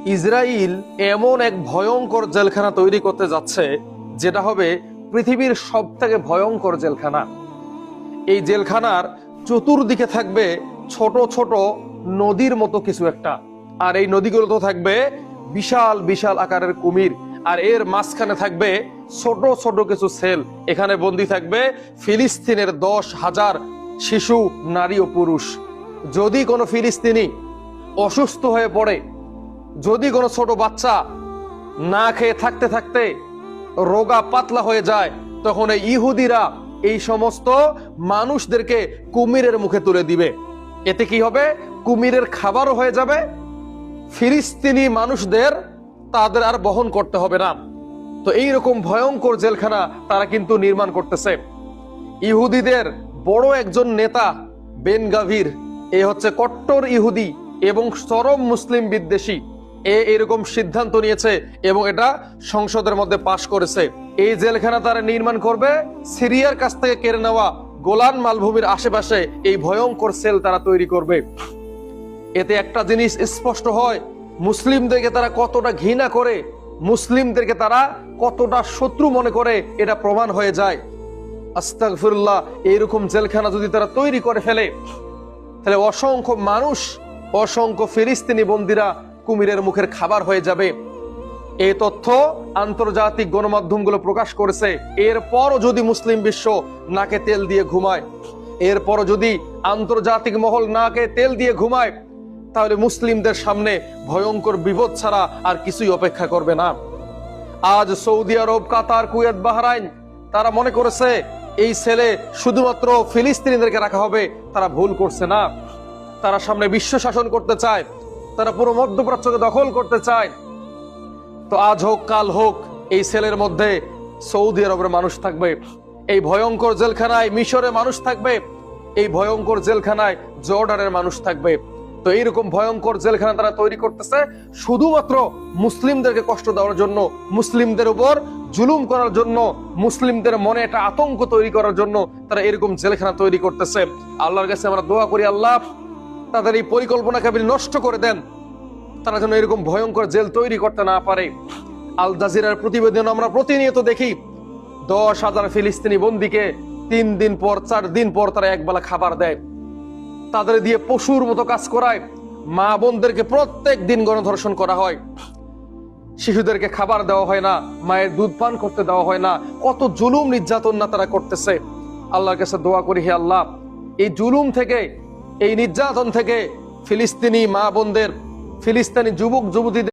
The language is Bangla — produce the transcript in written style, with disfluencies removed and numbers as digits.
ইসরায়েল এমন এক ভয়ঙ্কর জেলখানা তৈরি করতে যাচ্ছে যেটা হবে পৃথিবীর সবথেকে ভয়ঙ্কর জেলখানা। এই জেলখানার চতুর্দিকে থাকবে ছোট ছোট নদীর মতো কিছু একটা, আর এই নদীগুলো তো থাকবে বিশাল বিশাল আকারের কুমির, আর এর মাঝখানে থাকবে ছোট ছোট কিছু সেল। এখানে বন্দী থাকবে ফিলিস্তিনের 10,000 শিশু, নারী ও পুরুষ। যদি কোনো ফিলিস্তিনি অসুস্থ হয়ে পড়ে, যদি কোনো ছোট বাচ্চা না খেয়ে থাকতে থাকতে রোগা পাতলা হয়ে যায়, তখন এই ইহুদিরা এই সমস্ত মানুষদেরকে কুমিরের মুখে তুলে দিবে। এতে কি হবে? কুমিরের খাবারও হয়ে যাবে, ফিলিস্তিনি মানুষদের তাদের আর বহন করতে হবে না। তো এইরকম ভয়ঙ্কর জেলখানা তারা কিন্তু নির্মাণ করতেছে। ইহুদিদের বড় একজন নেতা বেন গাভির, এ হচ্ছে কট্টর ইহুদি এবং চরম মুসলিম বিদ্বেষী। এরকম সিদ্ধান্ত নিয়েছে এবং এটা সংসদের মধ্যে পাশ করেছে। এই জেলখানা তারা নির্মাণ করবে সিরিয়ার কাছ থেকে কেড়ে নেওয়া গোলান মালভূমির আশেপাশে। এই ভয়ঙ্কর সেল তারা তৈরি করবে। এতে একটা জিনিস স্পষ্ট হয়, মুসলিমদেরকে তারা কতটা ঘৃণা করে, মুসলিমদেরকে তারা কতটা শত্রু মনে করে, এটা প্রমাণ হয়ে যায়। আস্তাগফিরুল্লাহ। এইরকম জেলখানা যদি তারা তৈরি করে ফেলে, তাহলে অসংখ্য মানুষ, অসংখ্য ফিলিস্তিনি বন্দীরা কুমিরের মুখের খাবার হয়ে যাবে। এই তথ্য আন্তর্জাতিক গণমাধ্যমগুলো প্রকাশ করেছে। এরপরও যদি মুসলিম বিশ্ব নাকে তেল দিয়ে ঘুমায়, এরপরও যদি আন্তর্জাতিক মহল নাকে তেল দিয়ে ঘুমায়, তাহলে মুসলিমদের সামনে ভয়ঙ্কর বিপদ ছাড়া আর কিছুই অপেক্ষা করবে না। আজ সৌদি আরব, কাতার, কুয়েত, বাহরাইন তারা মনে করেছে এই ছেলে শুধুমাত্র ফিলিস্তিনিদেরকে রাখা হবে। তারা ভুল করছে না। তারা সামনে বিশ্ব শাসন করতে চায়, তারা পুরো মধ্যপ্রাচ্যকে দখল করতে চায়। তো আজ হোক কাল হোক, এই সেলের মধ্যে সৌদি আরবের মানুষ থাকবে, এই ভয়ঙ্কর জেলখানায় মিশরের মানুষ থাকবে, এই ভয়ঙ্কর জেলখানায় জর্ডানের মানুষ থাকবে। তো এইরকম ভয়ঙ্কর জেলখানা তারা তৈরি করতেছে শুধুমাত্র মুসলিমদেরকে কষ্ট দেওয়ার জন্য, মুসলিমদের উপর জুলুম করার জন্য, মুসলিমদের মনে একটা আতঙ্ক তৈরি করার জন্য তারা এরকম জেলখানা তৈরি করতেছে। আল্লাহর কাছে আমরা দোয়া করি, আল্লাহ তাদের এই পরিকল্পনাকে আপনি নষ্ট করে দেন, তারা যেন এরকম ভয়ঙ্কর জেল তৈরি করতে না পারে। আল জাজিরার প্রতিবেদন আমরা প্রতিনিয়ত দেখি, 10,000 ফিলিস্তিনি বন্দীকে 3 দিন পর 4 দিন পর তারা একবেলা খাবার দেয়, তাদের দিয়ে পশুর মতো কাজ করায়, মা বোনদেরকে প্রত্যেক দিন গণধর্ষণ করা হয়, শিশুদেরকে খাবার দেওয়া হয় না, মায়ের দুধ পান করতে দেওয়া হয় না। কত জুলুম নির্যাতন না তারা করতেছে। আল্লাহর কাছে দোয়া করি, হে আল্লাহ এই জুলুম থেকে, এই নির্যাতন থেকে ফিলিস্তিনি মা বোনদের, ফিলিস্তিনি যুবক যুবতীদের